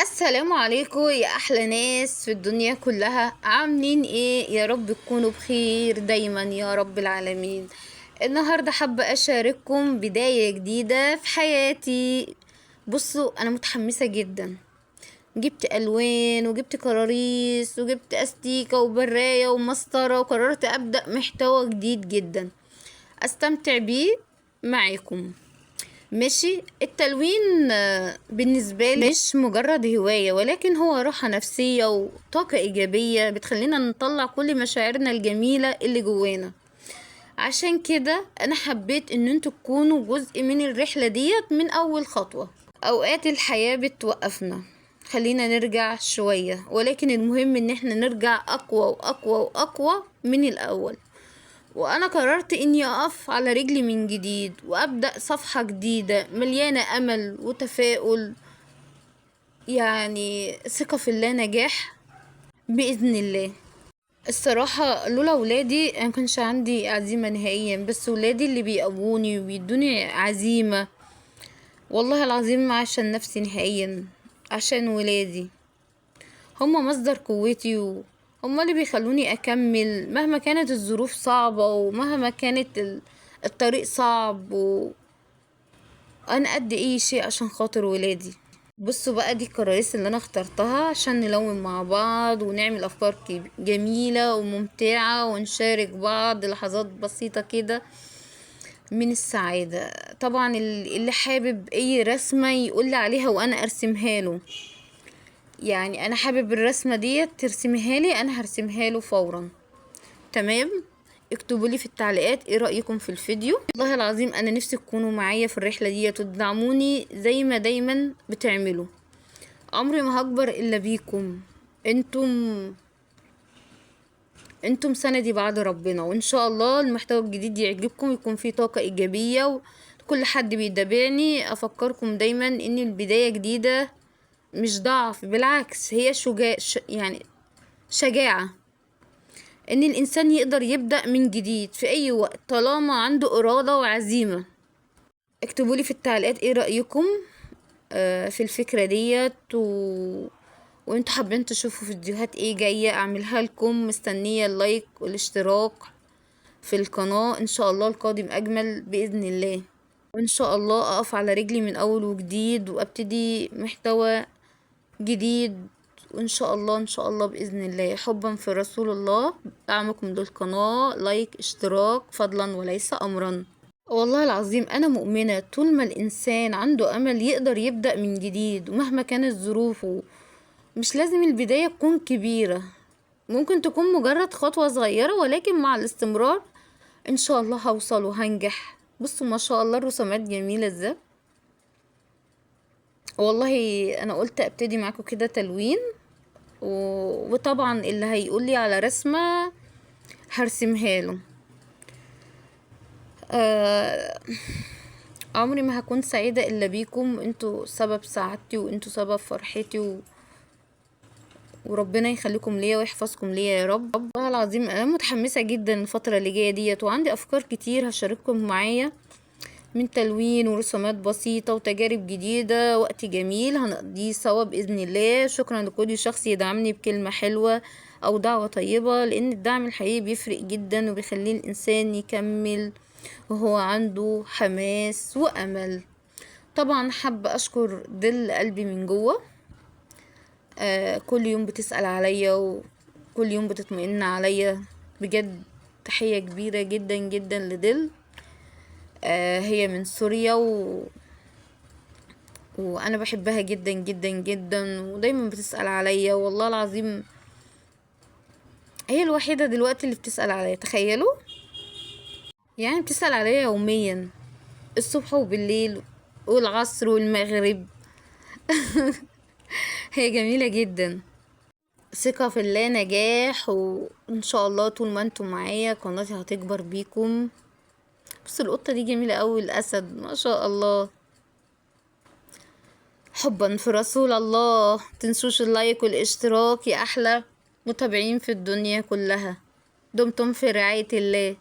السلام عليكم يا احلى ناس في الدنيا كلها، عاملين ايه؟ يا رب تكونوا بخير دايما يا رب العالمين. النهارده حابه اشارككم بدايه جديده في حياتي. بصوا انا متحمسه جدا، جبت الوان وجبت كراريس وجبت استيكه وبرايه ومسطره، وقررت ابدا محتوى جديد جدا استمتع بيه معاكم. ماشي. التلوين بالنسبة لي مش مجرد هواية، ولكن هو راحة نفسية وطاقة إيجابية بتخلينا نطلع كل مشاعرنا الجميلة اللي جوانا. عشان كده أنا حبيت إن انتوا تكونوا جزء من الرحلة ديت من أول خطوة. أوقات الحياة بتوقفنا، خلينا نرجع شوية، ولكن المهم إن احنا نرجع أقوى وأقوى وأقوى من الأول. وانا قررت اني اقف على رجلي من جديد وابدأ صفحة جديدة مليانة امل وتفاؤل، يعني ثقة في الله، نجاح بإذن الله. الصراحة لولا ولادي انا مكانش عندي عزيمة نهائيا، بس ولادي اللي بيقووني وبيدوني عزيمة. والله العظيم عشان نفسي نهائيا، عشان ولادي هما مصدر قوتي، وهما اللي بيخلوني اكمل مهما كانت الظروف صعبة ومهما كانت الطريق صعب، وانا قد اي شيء عشان خاطر ولادي. بصوا بقى، دي الكراريس اللي انا اخترتها عشان نلون مع بعض ونعمل افكار جميلة وممتعة، ونشارك بعض لحظات بسيطة كده من السعادة. طبعا اللي حابب اي رسمة يقولي عليها وانا ارسمها له، يعني انا حابب الرسمة ديت ترسمها لي، انا هرسمها له فورا. تمام. اكتبوا لي في التعليقات ايه رأيكم في الفيديو. والله العظيم انا نفسي تكونوا معايا في الرحلة ديت وتدعموني زي ما دايما بتعملوا. عمري ما هكبر الا بيكم. انتم انتم سندي بعد ربنا، وان شاء الله المحتوى الجديد يعجبكم، يكون فيه طاقة ايجابية. وكل حد بيتابعني افكركم دايما ان البداية جديدة مش ضعف، بالعكس هي يعني شجاعة، ان الانسان يقدر يبدأ من جديد في اي وقت طالما عنده ارادة وعزيمة. اكتبولي في التعليقات ايه رأيكم في الفكرة ديت وانتوا حابين تشوفوا فيديوهات ايه جاية اعملها لكم. مستنية اللايك والاشتراك في القناة، ان شاء الله القادم اجمل بإذن الله. وان شاء الله اقف على رجلي من اول وجديد وابتدي محتوى جديد، وان شاء الله ان شاء الله باذن الله. حبا في رسول الله، دعمكم للقناه، لايك اشتراك فضلا وليس امرا. والله العظيم انا مؤمنه طول ما الانسان عنده امل يقدر يبدا من جديد، ومهما كانت ظروفه. مش لازم البدايه تكون كبيره، ممكن تكون مجرد خطوه صغيره، ولكن مع الاستمرار ان شاء الله هوصل وهنجح. بصوا ما شاء الله الرسومات جميله ازاي. والله انا قلت ابتدي معاكم كده تلوين وطبعا اللي هيقولي على رسمة هرسمها له. عمري ما هكون سعيدة الا بيكم، انتوا سبب سعادتي وانتوا سبب فرحتي وربنا يخليكم ليا ويحفظكم ليا يا رب. والله العظيم انا متحمسة جدا الفترة اللي جاية ديت، وعندي افكار كتير هشارككم معايا من تلوين ورسومات بسيطة وتجارب جديدة. وقت جميل هنقضيه سوا بإذن الله. شكرا لكل شخص يدعمني بكلمة حلوة أو دعوة طيبة، لأن الدعم الحقيقي بيفرق جدا وبيخلي الإنسان يكمل وهو عنده حماس وأمل. طبعا حابة أشكر دل قلبي من جوه. كل يوم بتسأل عليا وكل يوم بتطمئن عليا، بجد تحية كبيرة جدا جدا لدل. هي من سوريا وانا بحبها جدا جدا جدا، ودايما بتسأل عليا. والله العظيم هي الوحيدة دلوقتي اللي بتسأل عليا، تخيلوا، يعني بتسأل عليا يوميا، الصبح وبالليل والعصر والمغرب. هي جميلة جدا. ثقة في الله، نجاح، وان شاء الله طول ما انتم معايا قناتي هتكبر بيكم. بص القطة دي جميلة اوي، الاسد ما شاء الله. حبا في رسول الله، تنسوش اللايك والاشتراك يا احلى متابعين في الدنيا كلها. دمتم في رعاية الله.